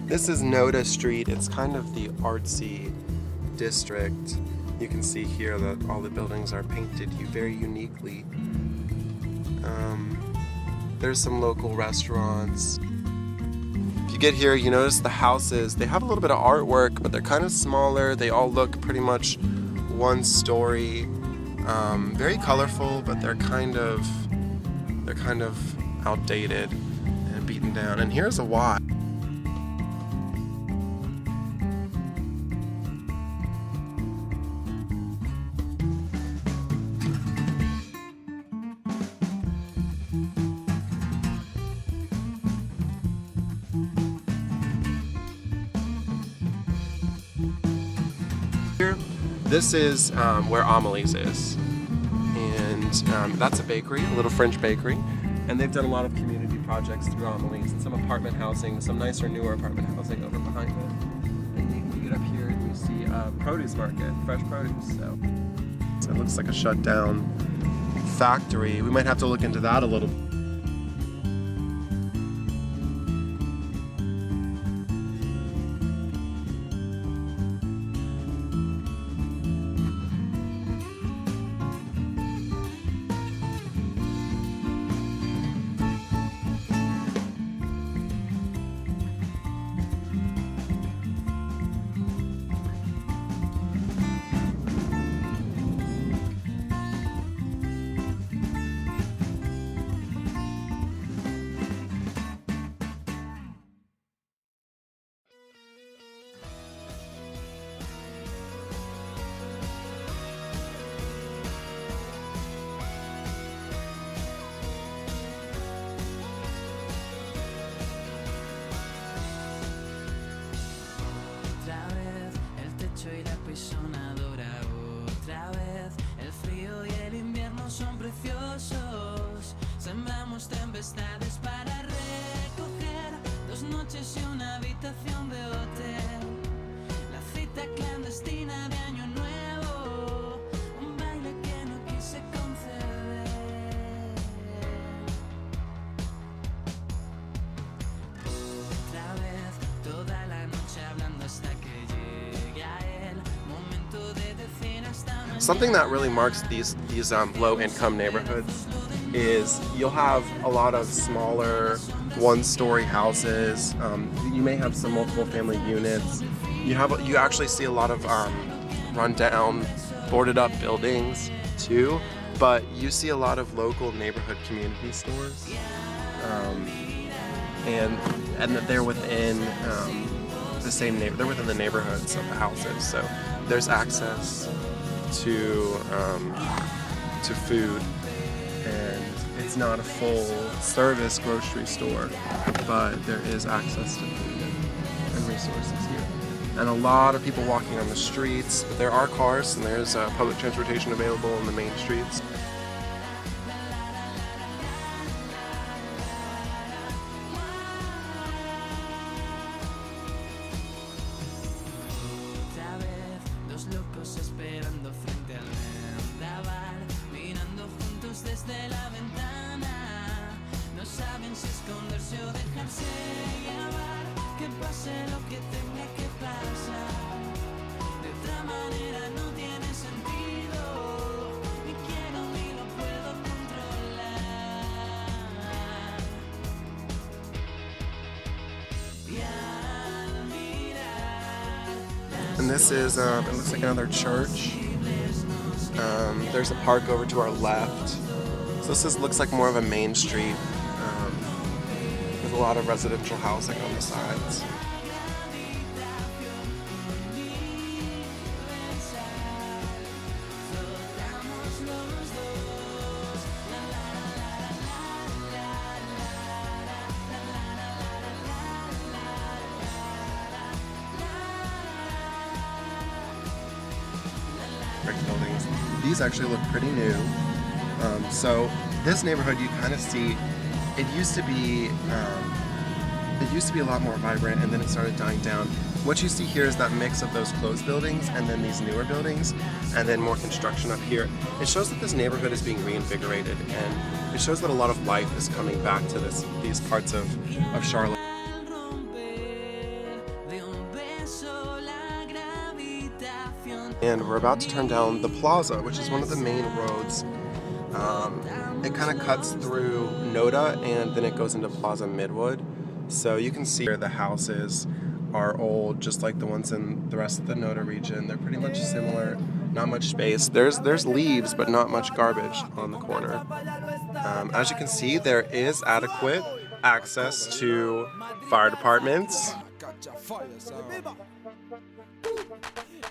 This is Noda Street. It's kind of the artsy district. You can see here that all the buildings are painted very uniquely. There's some local restaurants. If you get here, you notice the houses. They have a little bit of artwork, but they're kind of smaller. They all look pretty much one story. Very colorful, but they're kind of outdated and beaten down. And here's a Y. This is where Amelie's is, and that's a bakery, a little French bakery, and they've done a lot of community projects through Amelie's and some apartment housing, some nicer, newer apartment housing over behind it. And you get up here and you see a produce market, fresh produce. So it looks like a shut down factory. We might have to look into that a little. Y la pisonadora otra vez. El frío y el invierno son preciosos. Sembramos tempestades para recoger 2 noches y una habitación de hotel. La cita clandestina de Año Nuevo, un baile que no quise conceder. Otra vez, toda la noche hablando hasta que llegue a él. Momento de decir hasta mañana. Something that really marks these low-income neighborhoods is you'll have a lot of smaller one-story houses. You may have some multiple family units. You actually see a lot of run-down, boarded-up buildings too. But you see a lot of local neighborhood community stores, and that they're within the same neighborhood. They're within the neighborhoods of the houses, so there's access to food, and it's not a full-service grocery store, but there is access to food and resources here. And a lot of people walking on the streets, but there are cars and there's public transportation available on the main streets. Otra vez, 2 locos esperando frente al vendaval, mirando juntos desde la ventana. No saben si esconderse o dejarse llevar. Que pase lo que tenga que pasar. De otra manera no tiene sentido. Ni quiero ni lo puedo controlar. Y al mirar. And this is, it looks like another church. There's a park over to our left. So this looks like more of a main street with a lot of residential housing on the sides. Brick buildings. These actually look pretty new. So this neighborhood, you kind of see, it used to be a lot more vibrant, and then it started dying down. What you see here is that mix of those closed buildings and then these newer buildings, and then more construction up here. It shows that this neighborhood is being reinvigorated, and it shows that a lot of life is coming back to these parts of Charlotte. Al romper And we're about to turn down the plaza, which is one of the main roads. It kind of cuts through Noda and then it goes into Plaza Midwood. So you can see where the houses are old, just like the ones in the rest of the Noda region. They're pretty much similar, not much space. There's leaves, but not much garbage on the corner. As you can see, there is adequate access to fire departments.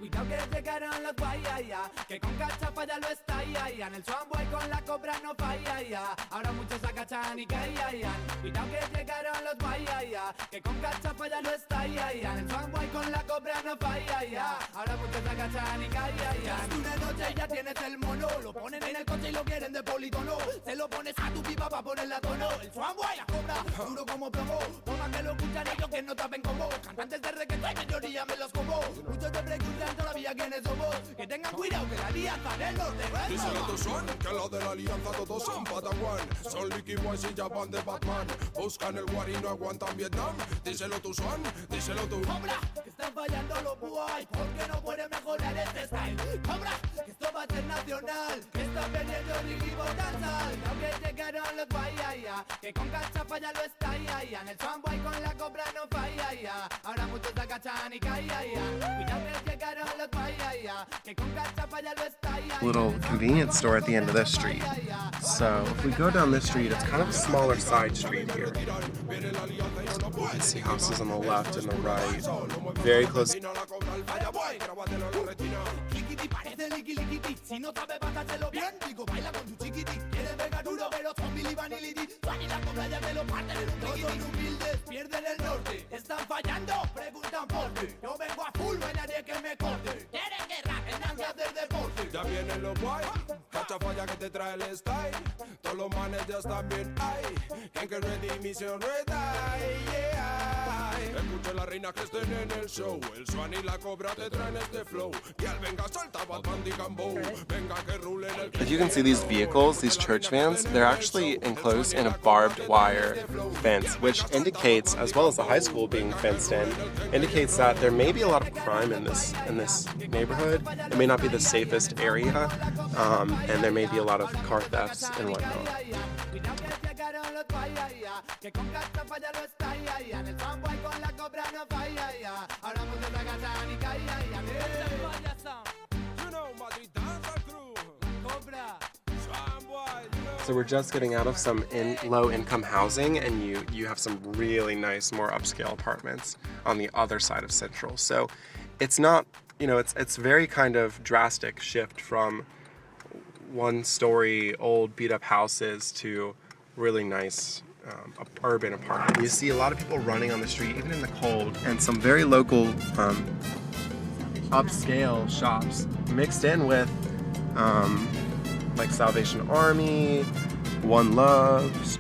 Cuidado que llegaron los guayaya, que con cachapa ya lo está ya. En el Swamboy con la cobra no falla ya. Ahora muchos agachan y caían. Cuidado que llegaron los guayaya, que con cachapa ya lo está ya. En el Swamboy con la cobra no falla ya. Ahora muchos agachan y caían. Una noche ya tienes el mono, lo ponen en el coche y lo quieren de politono. Se lo pones a tu pipa para ponerle a tono. El Swamboy la cobra, duro como plomo. Toma que lo escuchan ellos que no tapen como. Cantantes de reggaetón, mayoría me los como. Muchos te preguntan todavía quiénes somos. Que tengan cuidado que la alianza del norte. Díselo tú son, que los de la alianza todos son Pataguán. Son Licky Boys y Japan de Batman. Buscan el war y no aguantan Vietnam. Díselo tú son, díselo tú. Cobra, que están fallando los boys. Porque no puede mejorar este style. Cobra, que esto va a ser nacional. Que están vendiendo Ricky Botanzal. Aunque llegaron los guayaya, que con cachapa ya lo está ya. En el Swamboy con la cobra no falla ya. Ahora muchos agachan y caían. Cuidado que llegaron los guayaya, que con cachapa ya lo está ya. Little convenience store at the end of this street. So if we go down this street, it's kind of a smaller side street here. You can see houses on the left and the right, very close. Si no sabe bajárselo bien, digo baila con tu chiquiti. Quiere pegar duro, pero son Billy Vanillity. Juan y la cobra ya te lo parten en un piquiti. No son humildes, pierden el norte. Están fallando, preguntan por qué. Yo vengo a full, no hay nadie que me corte. Quieren guerra, tengan que hacer deporte. Ya vienen los guay, cacha falla que te trae el style. Todos los manes ya están bien ahí. Quien que ready, misión red yeah. Escuche la reina que estén en el show. El Swan y la cobra te traen este flow. Que al venga salta Batman y Gambo. Venga que rule en el. If you can see these vehicles, these church vans, they're actually enclosed in a barbed wire fence, which indicates, as well as the high school being fenced in, indicates that there may be a lot of crime in this neighborhood. It may not be the safest area, and there may be a lot of car thefts and whatnot. So we're just getting out of some low-income housing, and you have some really nice, more upscale apartments on the other side of Central. So it's not, it's very kind of drastic shift from one-story old beat-up houses to really nice urban apartments. You see a lot of people running on the street, even in the cold, and some very local upscale shops mixed in with like Salvation Army, One Loves.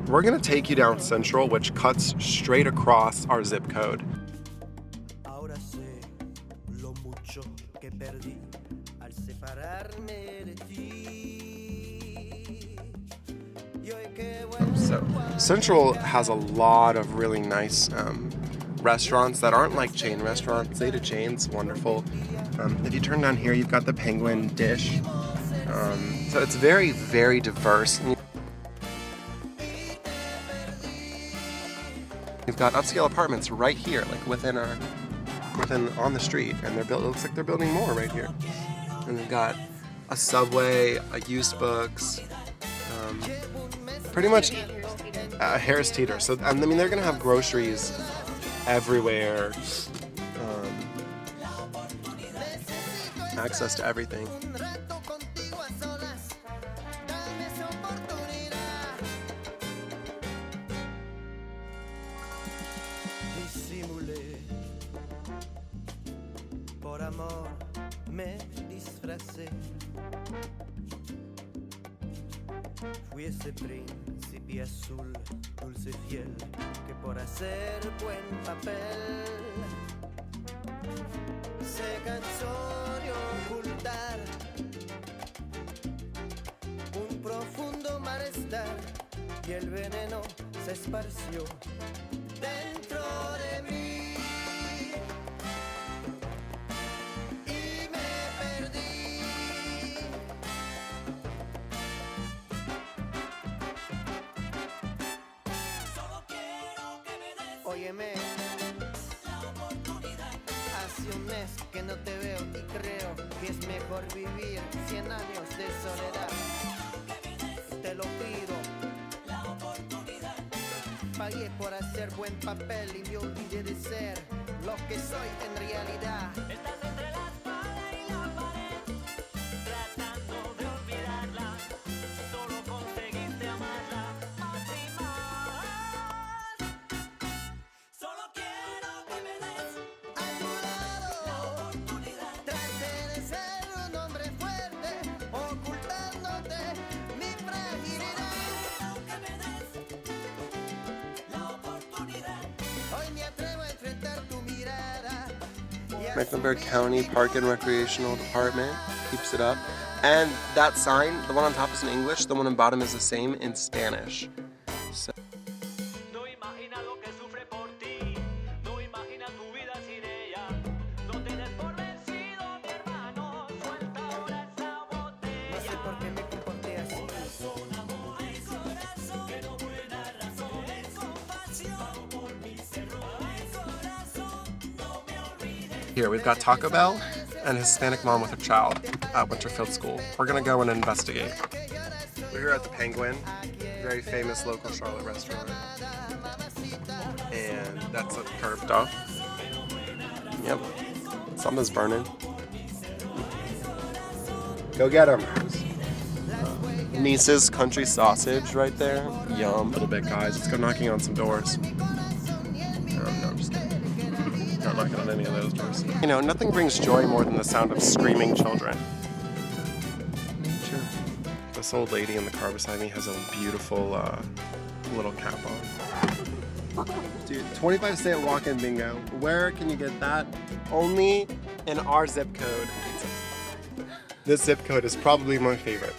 We're gonna take you down Central, which cuts straight across our zip code. So Central has a lot of really nice restaurants that aren't like chain restaurants. Zeta Chain's wonderful. If you turn down here, you've got the Penguin Dish. So it's very, very diverse. We've got upscale apartments right here, like within on the street, and they're built. It looks like they're building more right here. And we've got a Subway, a Used Books, pretty much Harris Teeter. So I mean, they're gonna have groceries everywhere, access to everything. Fui ese príncipe azul, dulce y fiel, que por hacer buen papel se cansó de ocultar un profundo malestar y el veneno se esparció dentro de mí y me perdí. Solo quiero que me des Óyeme, la oportunidad. hace un mes que no te veo y creo que es mejor vivir 100 años de soledad. Te lo pido, La oportunidad. pagué por hacer buen papel y me olvidé de ser lo que soy en realidad. Estás entre la espada y la pared, tratando de olvidarla. Solo conseguiste amarla más y más. Solo quiero que me des A tu lado, la oportunidad. traté de ser un hombre fuerte, ocultándote mi fragilidad. Quiero que me des la oportunidad. Hoy me atrevo a enfrentar tu mirada. y Mecklenburg asumir County mi Park and Recreational Department keeps it up. And that sign, the one on top is in English, the one on bottom is the same in Spanish. So, No imagina lo que sufre por ti, no imagina tu vida sin ella. No te des por vencido, mi hermano, suelta ahora esa No sé botella. por qué me comporté así. Corazón, amor, hay corazón, que no buena razón, es compasión. Pago por mis errores, corazón, no me olvides. here we've got Taco Bell and a Hispanic mom with her child at Winterfield School. We're gonna go and investigate. We're here at the Penguin, very famous local Charlotte restaurant. And that's a curved off. Yep, something's burning. Go get them. Niece's country sausage right there. Yum. A little bit, guys. Let's go knocking on some doors. No, I'm just kidding. Not knocking on any of those doors. You know, nothing brings joy more than the sound of screaming children. Nature. This old lady in the car beside me has a beautiful little cap on. Dude, 25 cent walk-in bingo. Where can you get that? Only in our zip code. This zip code is probably my favorite.